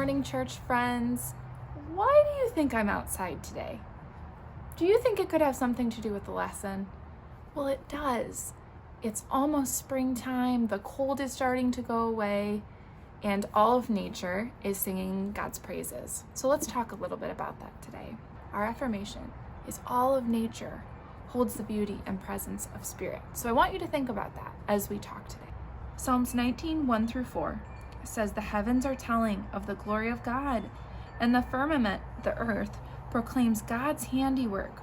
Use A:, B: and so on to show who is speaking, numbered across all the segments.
A: morning, church friends. Why do you think I'm outside today? Do you think it could have something to do with the lesson? Well, it does. It's almost springtime, the cold is starting to go away, and all of nature is singing God's praises. So let's talk a little bit about that today. Our affirmation is all of nature holds the beauty and presence of spirit. So I want you to think about that as we talk today. Psalms 19, 1-4 says, "The heavens are telling of the glory of God, and the firmament, the earth, proclaims God's handiwork.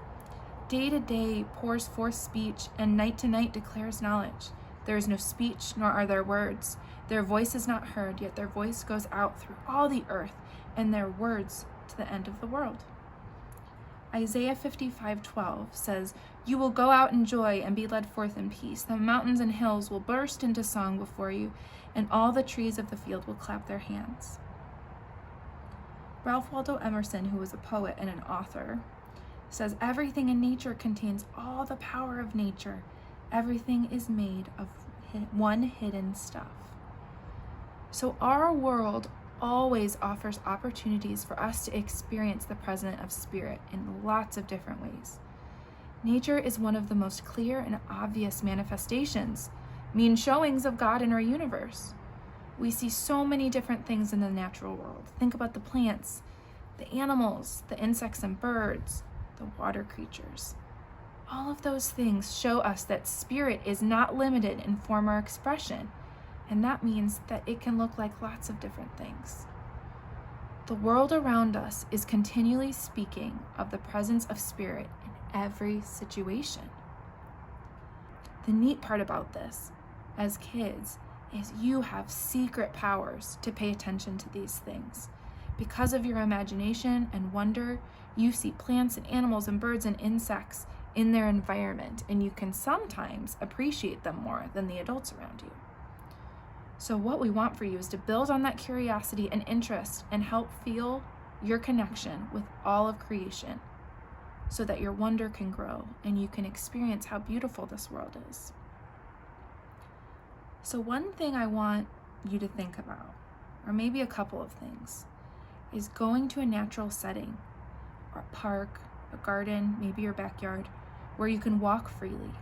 A: Day to day pours forth speech, and night to night declares knowledge. There is no speech, nor are there words. Their voice is not heard, yet their voice goes out through all the earth, and their words to the end of the world." Isaiah 55:12 says, "You will go out in joy and be led forth in peace. The mountains and hills will burst into song before you, and all the trees of the field will clap their hands." Waldo Emerson, who was a poet and an author, says, "Everything in nature contains all the power of nature. Everything is made of one hidden stuff." So our world always offers opportunities for us to experience the presence of spirit in lots of different ways. Nature is one of the most clear and obvious manifestations, showings of God in our universe. We see so many different things in the natural world. Think about the plants, the animals, the insects and birds, the water creatures. All of those things show us that spirit is not limited in form or expression. And that means that it can look like lots of different things. The world around us is continually speaking of the presence of spirit in every situation. The neat part about this, as kids, is you have secret powers to pay attention to these things. Because of your imagination and wonder, you see plants and animals and birds and insects in their environment, and you can sometimes appreciate them more than the adults around you. So what we want for you is to build on that curiosity and interest and help feel your connection with all of creation so that your wonder can grow and you can experience how beautiful this world is. So one thing I want you to think about, or maybe a couple of things, is going to a natural setting, or a park, a garden, maybe your backyard, where you can walk freely.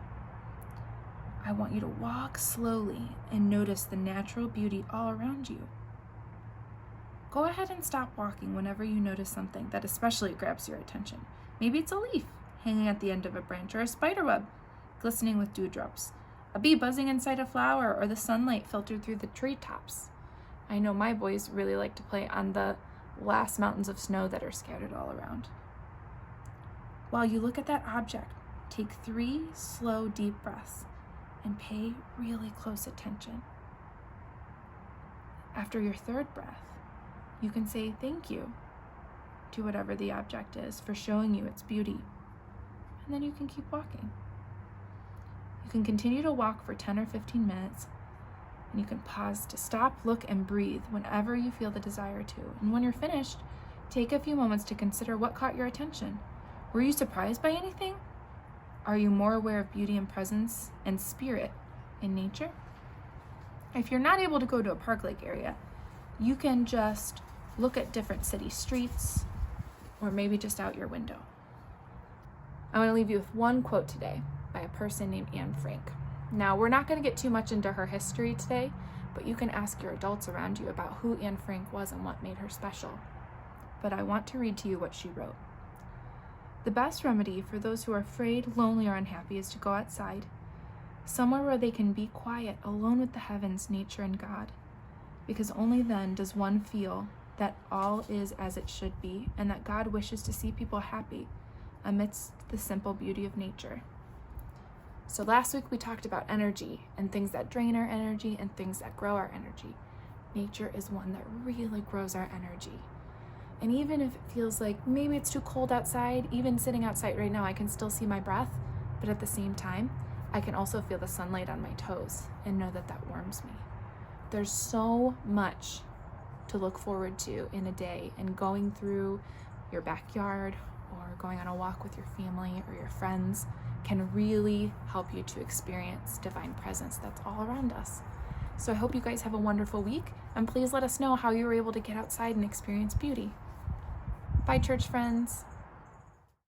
A: I want you to walk slowly and notice the natural beauty all around you. Go ahead and stop walking whenever you notice something that especially grabs your attention. Maybe it's a leaf hanging at the end of a branch, or a spider web glistening with dewdrops, a bee buzzing inside a flower, or the sunlight filtered through the treetops. I know my boys really like to play on the last mountains of snow that are scattered all around. While you look at that object, take 3 slow, deep breaths and pay really close attention. After your 3rd breath, you can say thank you to whatever the object is for showing you its beauty, and then you can keep walking. You can continue to walk for 10 or 15 minutes, and you can pause to stop, look, and breathe whenever you feel the desire to. And when you're finished, take a few moments to consider what caught your attention. Were you surprised by anything? Are you more aware of beauty and presence and spirit in nature? If you're not able to go to a park-like area, you can just look at different city streets, or maybe just out your window. I want to leave you with one quote today by a person named Anne Frank. Now, we're not going to get too much into her history today, but you can ask your adults around you about who Anne Frank was and what made her special. But I want to read to you what she wrote. "The best remedy for those who are afraid, lonely, or unhappy is to go outside, somewhere where they can be quiet, alone with the heavens, nature, and God, because only then does one feel that all is as it should be, and that God wishes to see people happy amidst the simple beauty of nature." So last week we talked about energy and things that drain our energy and things that grow our energy. Nature is one that really grows our energy. And even if it feels like maybe it's too cold outside, even sitting outside right now, I can still see my breath, but at the same time, I can also feel the sunlight on my toes and know that that warms me. There's so much to look forward to in a day, and going through your backyard or going on a walk with your family or your friends can really help you to experience divine presence that's all around us. So I hope you guys have a wonderful week, and please let us know how you were able to get outside and experience beauty. Bye, church friends.